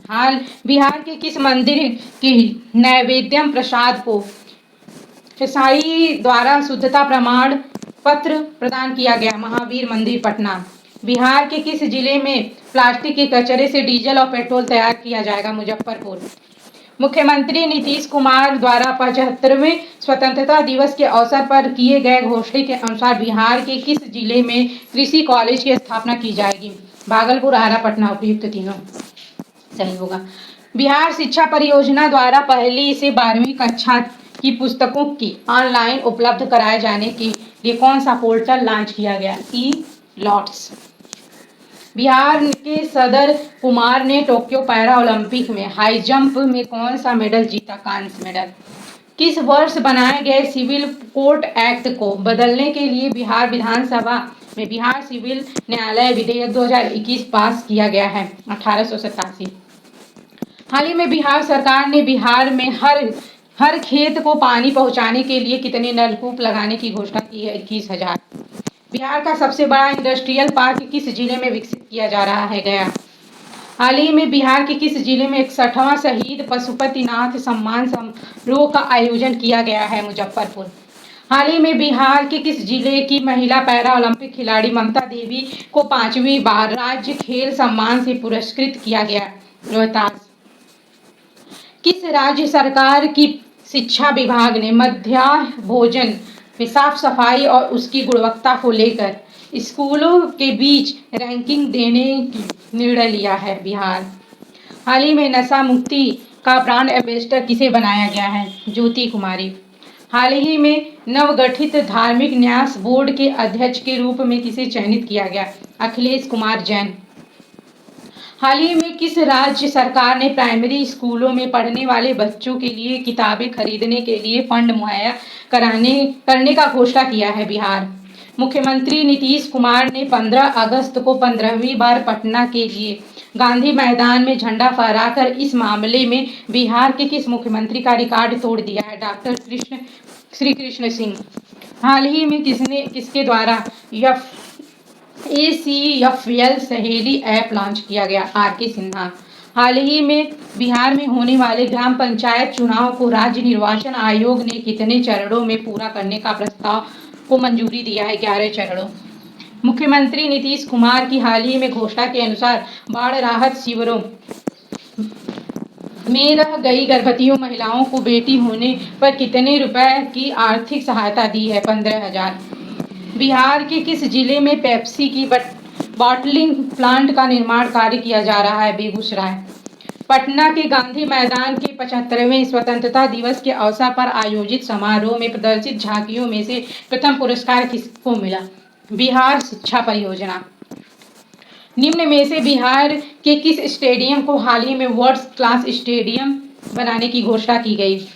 A: हाल बिहार के किस मंदिर के नैवेद्यम प्रसाद को फसाई द्वारा शुद्धता प्रमाण पत्र प्रदान किया गया? महावीर मंदिर पटना। बिहार के किस जिले में प्लास्टिक के कचरे से डीजल और पेट्रोल तैयार किया जाएगा? मुजफ्फरपुर। मुख्यमंत्री नीतीश कुमार द्वारा 75वें स्वतंत्रता दिवस के अवसर पर किए गए घोषणा के अनुसार बिहार के किस जिले में कृषि कॉलेज की स्थापना की जाएगी? भागलपुर, आरा, पटना। उपयुक्त तीनों सही होगा। बिहार शिक्षा परियोजना द्वारा 1ली से 12वीं कक्षा की पुस्तकों की ऑनलाइन उपलब्ध कराए जाने के लिए कौन सा पोर्टल लॉन्च किया गया? ई-लॉट्स। बिहार के सदर कुमार ने टोक्यो पैरा ओलंपिक में हाई जंप में कौन सा मेडल जीता? कांस्य मेडल। किस वर्ष बनाए गए सिविल कोर्ट एक्ट को बदलने के लिए बिहार विधानसभा में बिहार सिविल न्यायालय विधेयक 2021 पास किया गया है? 1887। हाल ही में बिहार सरकार ने बिहार में हर खेत को पानी पहुंचाने के लिए कितने नलकूप लगाने की घोषणा की है? 21,000। बिहार का सबसे बड़ा इंडस्ट्रियल पार्क किस जिले में विकसित किया जा रहा है? गया। हाल ही में बिहार के किस जिले में 61वां शहीद पशुपतिनाथ सम्मान समारोह का आयोजन किया गया है? मुजफ्फरपुर। हाल ही में बिहार के किस जिले की महिला पैरा ओलंपिक खिलाड़ी ममता देवी को 5वीं बार राज्य खेल सम्मान से पुरस्कृत किया गया? रोहतास। किस राज्य सरकार की शिक्षा विभाग ने मध्याह्न भोजन में साफ सफाई और उसकी गुणवत्ता को लेकर स्कूलों के बीच रैंकिंग देने की निर्णय लिया है? बिहार। हाल ही में नशा मुक्ति का ब्रांड एम्बेसडर किसे बनाया गया है? ज्योति कुमारी। हाल ही में नवगठित धार्मिक न्यास बोर्ड के अध्यक्ष के रूप में किसे चयनित किया गया? अखिलेश कुमार जैन। हाल ही में किस राज्य सरकार ने प्राइमरी स्कूलों में पढ़ने वाले बच्चों के लिए किताबें खरीदने के लिए फंड मुहैया करने का घोषणा किया है? बिहार। मुख्यमंत्री नीतीश कुमार ने 15 अगस्त को 15वीं बार पटना के लिए गांधी मैदान में झंडा फहराकर इस मामले में बिहार के किस मुख्यमंत्री का रिकॉर्ड तोड़ दिया है? डॉक्टर श्री कृष्ण सिंह। हाल ही में किसके द्वारा ACFL सहेली ऐप लॉन्च किया गया? RK सिन्हा। हाल ही में बिहार में होने वाले ग्राम पंचायत चुनाव को राज्य निर्वाचन आयोग ने कितने चरणों में पूरा करने का प्रस्ताव को मंजूरी दिया है? 11 चरणों। मुख्यमंत्री नीतीश कुमार की हाल ही में घोषणा के अनुसार बाढ़ राहत शिविरों में रह गई गर्भवती महिलाओं को बेटी होने पर कितने रुपए की आर्थिक सहायता दी है? 15,000। बिहार के किस जिले में पेप्सी की बॉटलिंग प्लांट का निर्माण कार्य किया जा रहा है? बेगूसराय। पटना के गांधी मैदान के 75वें स्वतंत्रता दिवस के अवसर पर आयोजित समारोह में प्रदर्शित झांकियों में से प्रथम पुरस्कार किसको मिला? बिहार शिक्षा परियोजना। निम्न में से बिहार के किस स्टेडियम को हाल ही में वर्ल्ड क्लास स्टेडियम बनाने की घोषणा की गई?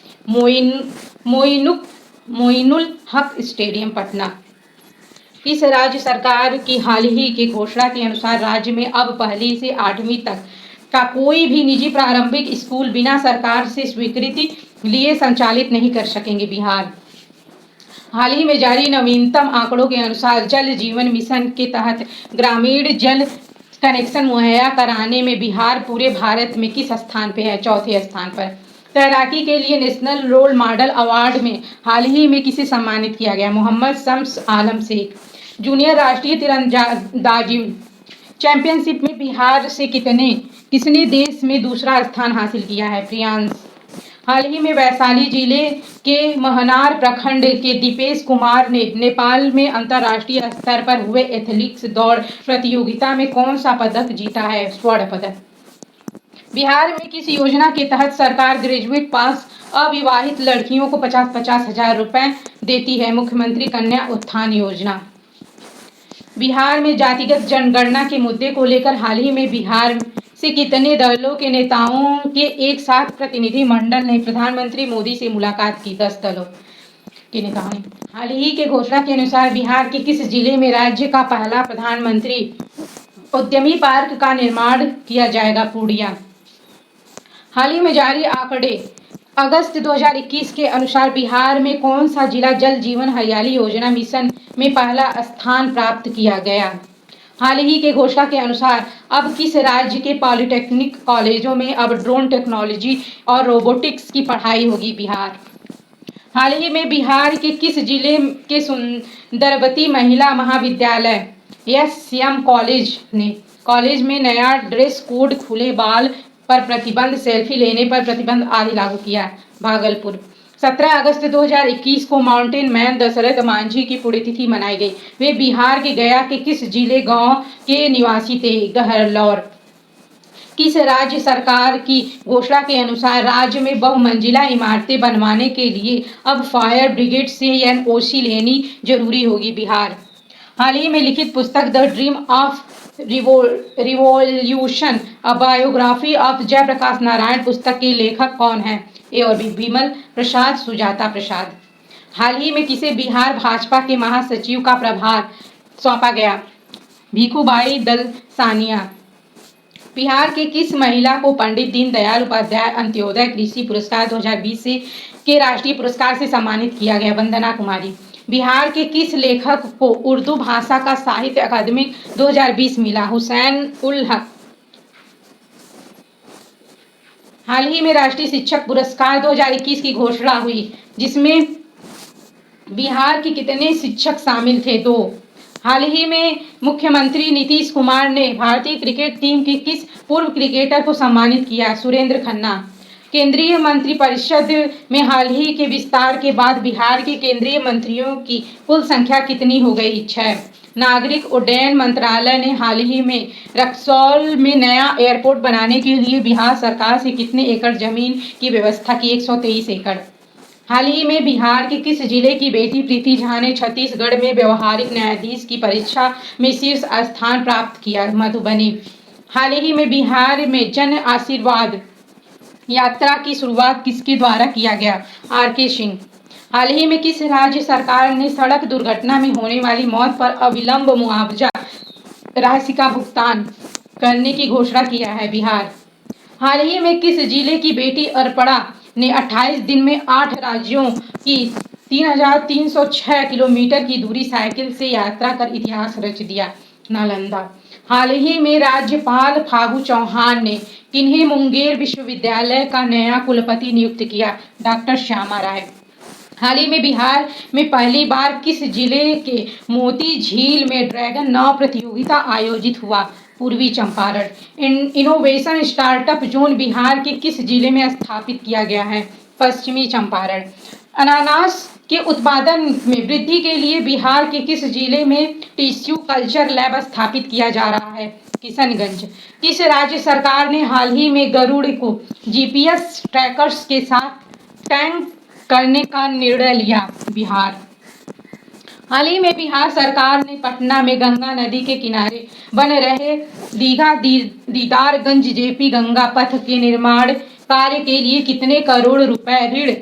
A: मोइनुल हक स्टेडियम पटना। इस राज्य सरकार की हाल ही की घोषणा के अनुसार राज्य में अब 1ली से 8वीं तक का कोई भी निजी प्रारंभिक स्कूल बिना सरकार से स्वीकृति लिए संचालित नहीं कर सकेंगे? बिहार। हाल ही में जारी नवीनतम आंकड़ों के अनुसार जल जीवन मिशन के तहत ग्रामीण जल कनेक्शन मुहैया कराने में बिहार पूरे भारत में किस स्थान पे है? चौथे स्थान पर। तैराकी के लिए नेशनल रोल मॉडल अवार्ड में हाल ही में किसे सम्मानित किया गया? मोहम्मद शम्स आलम शेख। जूनियर राष्ट्रीय तीरंदाजी चैंपियनशिप में बिहार से किसने देश में दूसरा स्थान हासिल किया है? प्रियांश। हाल ही में वैशाली जिले के महनार प्रखंड के दीपेश कुमार ने नेपाल में अंतर्राष्ट्रीय स्तर पर हुए एथलेटिक्स दौड़ प्रतियोगिता में कौन सा पदक जीता है? स्वर्ण पदक। बिहार में किस योजना के तहत सरकार ग्रेजुएट पास अविवाहित लड़कियों को 50-50 हजार रुपए देती है? मुख्यमंत्री कन्या उत्थान योजना। बिहार में जातिगत जनगणना के मुद्दे को लेकर हाल ही में बिहार से कितने दलों के नेताओं के एक साथ प्रतिनिधि मंडल ने प्रधानमंत्री मोदी से मुलाकात की? 10 दलों के नेताओं ने। हाल ही के घोषणा के अनुसार बिहार के किस जिले में राज्य का पहला प्रधानमंत्री उद्यमी पार्क का निर्माण किया जाएगा? पूर्णिया। हाल ही में जारी आंकड़े अगस्त 2021 के अनुसार बिहार में कौन सा जिला जल जीवन हरियाली योजना मिशन में पहला स्थान प्राप्त किया गया? हाल ही के घोषणा के अनुसार अब किस राज्य के पॉलिटेक्निक कॉलेजों में अब ड्रोन टेक्नोलॉजी और रोबोटिक्स की पढ़ाई होगी? बिहार। हाल ही में बिहार के किस जिले के सुंदरवती महिला महाविद्यालय SCM कॉलेज में नया ड्रेस कोड, खुले बाल पर प्रतिबंध, सेल्फी लेने पर प्रतिबंध आदि लागू किया? भागलपुर। 17 अगस्त 2021 को माउंटेन मैन दशरथ मांझी की पुण्यतिथि मनाई गई। वे बिहार के गया के किस जिले गांव के निवासी थे? गहलौर। किस राज्य सरकार की घोषणा के अनुसार राज्य में बहुमंजिला इमारतें बनवाने के लिए अब फायर ब्रिगेड से NOC लेनी जरूरी होगी? बिहार। हाल ही में लिखित पुस्तक the dream of revolution a biography of Jayaprakash Narayan पुस्तक के लेखक कौन है? A और B, विमल प्रसाद, सुजाता प्रसाद। हाल ही में किसे बिहार भाजपा के महासचिव का प्रभार सौंपा गया? भीखूबाई दल सानिया। बिहार के किस महिला को पंडित दीनदयाल उपाध्याय अंत्योदय कृषि पुरस्कार 2020 के राष्ट्रीय पुरस्कार से सम्मानित किया गया? वंदना कुमारी। बिहार के किस लेखक को उर्दू भाषा का साहित्य अकादमी 2020 मिला? हुसैन उल हक। हाल ही में राष्ट्रीय शिक्षक पुरस्कार 2021 की घोषणा हुई, जिसमें बिहार के कितने शिक्षक शामिल थे? 2। हाल ही में मुख्यमंत्री नीतीश कुमार ने भारतीय क्रिकेट टीम के किस पूर्व क्रिकेटर को सम्मानित किया? सुरेंद्र खन्ना। केंद्रीय मंत्रिपरिषद में हाल ही के विस्तार के बाद बिहार के केंद्रीय मंत्रियों की कुल संख्या कितनी हो गई? 6। नागरिक उड्डयन मंत्रालय ने हाल ही में रक्सौल में नया एयरपोर्ट बनाने के लिए बिहार सरकार से कितने एकड़ जमीन की व्यवस्था की? 123 एकड़। हाल ही में बिहार के किस जिले की बेटी प्रीति झा ने छत्तीसगढ़ में व्यवहारिक न्यायाधीश की परीक्षा में शीर्ष स्थान प्राप्त किया? मधुबनी। हाल ही में बिहार में जन आशीर्वाद यात्रा की शुरुआत किसके द्वारा किया गया? आर.के. सिंह। हाल ही में किस राज्य सरकार ने सड़क दुर्घटना में होने वाली मौत पर अविलंब मुआवजा राशि का भुगतान करने की घोषणा किया है? बिहार। हाल ही में किस जिले की बेटी अर्पणा ने 28 दिन में 8 राज्यों की 3,306 किलोमीटर की दूरी साइकिल से यात्रा कर इतिहास रच दिया? नालंदा। हाल ही में राज्यपाल फागू चौहान ने किन्हें मुंगेर विश्वविद्यालय का नया कुलपति नियुक्त किया? डॉक्टर श्यामा राय। हाल ही में बिहार में पहली बार किस जिले के मोती झील में ड्रैगन नाव प्रतियोगिता आयोजित हुआ? पूर्वी Champaran. Innovation startup zone Bihar के किस जिले में स्थापित किया गया है? पश्चिमी चंपारण। अनानास के उत्पादन में वृद्धि के लिए बिहार के किस जिले में टिश्यू कल्चर लैब स्थापित किया जा रहा है? किशनगंज। किस राज्य सरकार ने हाल ही में गरुड़ को जीपीएस ट्रैकर्स के साथ टैग करने का निर्णय लिया? बिहार। हाल ही में बिहार सरकार ने पटना में गंगा नदी के किनारे बन रहे दीघा दीदारगंज जेपी गंगा पथ के निर्माण कार्य के लिए कितने करोड़ रुपए ऋण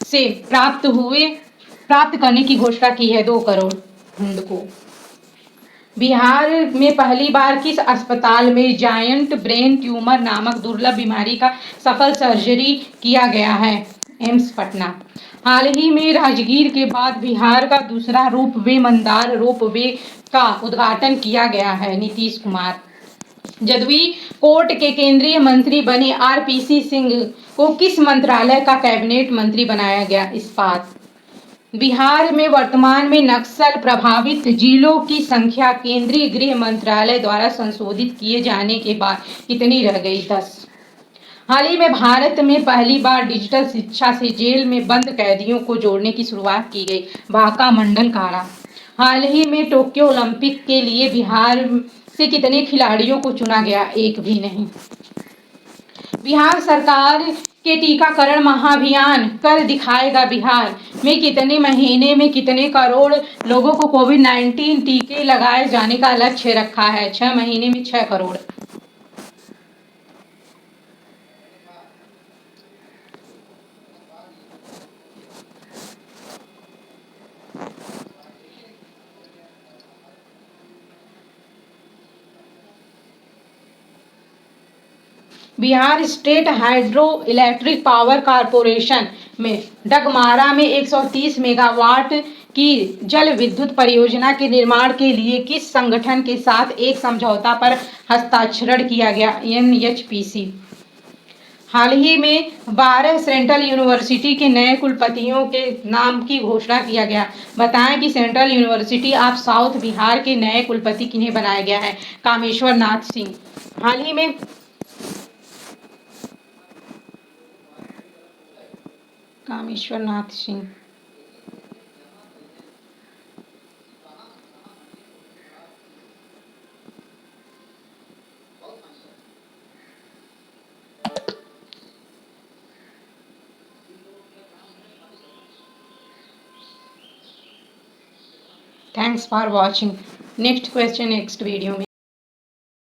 A: से प्राप्त करने की घोषणा की है? 2 करोड़ हुंडको। बिहार में पहली बार किस अस्पताल में जायंट ब्रेन ट्यूमर नामक दुर्लभ बीमारी का सफल सर्जरी किया गया है? एम्स पटना। हाल ही में राजगीर के बाद बिहार का दूसरा रोपवे मंदार रोपवे का उद्घाटन किया गया है? नीतीश कुमार। जदवी कोर्ट के केंद्रीय मंत्री बने आर.पी. सिंह को किस मंत्रालय का कैबिनेट मंत्री बनाया गया? इस्पात। बिहार में वर्तमान में नक्सल प्रभावित जिलों की संख्या केंद्रीय गृह मंत्रालय द्वारा संशोधित किए जाने के बाद कितनी रह गई? 10। हाल ही में भारत में पहली बार डिजिटल शिक्षा से जेल में बंद कैदियों को जोड़ने की शुरुआत की गई? बांका मंडल कारा। हाल ही में टोक्यो ओलंपिक के लिए बिहार से कितने खिलाड़ियों को चुना गया? एक भी नहीं। बिहार सरकार के टीकाकरण महाअभियान कर दिखाएगा बिहार में कितने महीने में कितने करोड़ लोगों को कोविड-19 टीके लगाए जाने का लक्ष्य रखा है? 6 महीने में 6 crore. Bihar state hydro electric power corporation में डगमारा में 130 मेगावाट की जल विद्युत परियोजना के निर्माण के लिए किस संगठन के साथ एक समझौता पर हस्ताक्षर किया गया? NHPC। हाल ही में 12 सेंट्रल यूनिवर्सिटी के नए कुलपतियों के नाम की घोषणा किया गया। बताएं कि central university of south Bihar के नए कुलपति किन्हें बनाया गया है? कामेश्वर नाथ सिंह। हाल ही में Kameshwar Nath Singh. Thanks for watching. Next question next video में।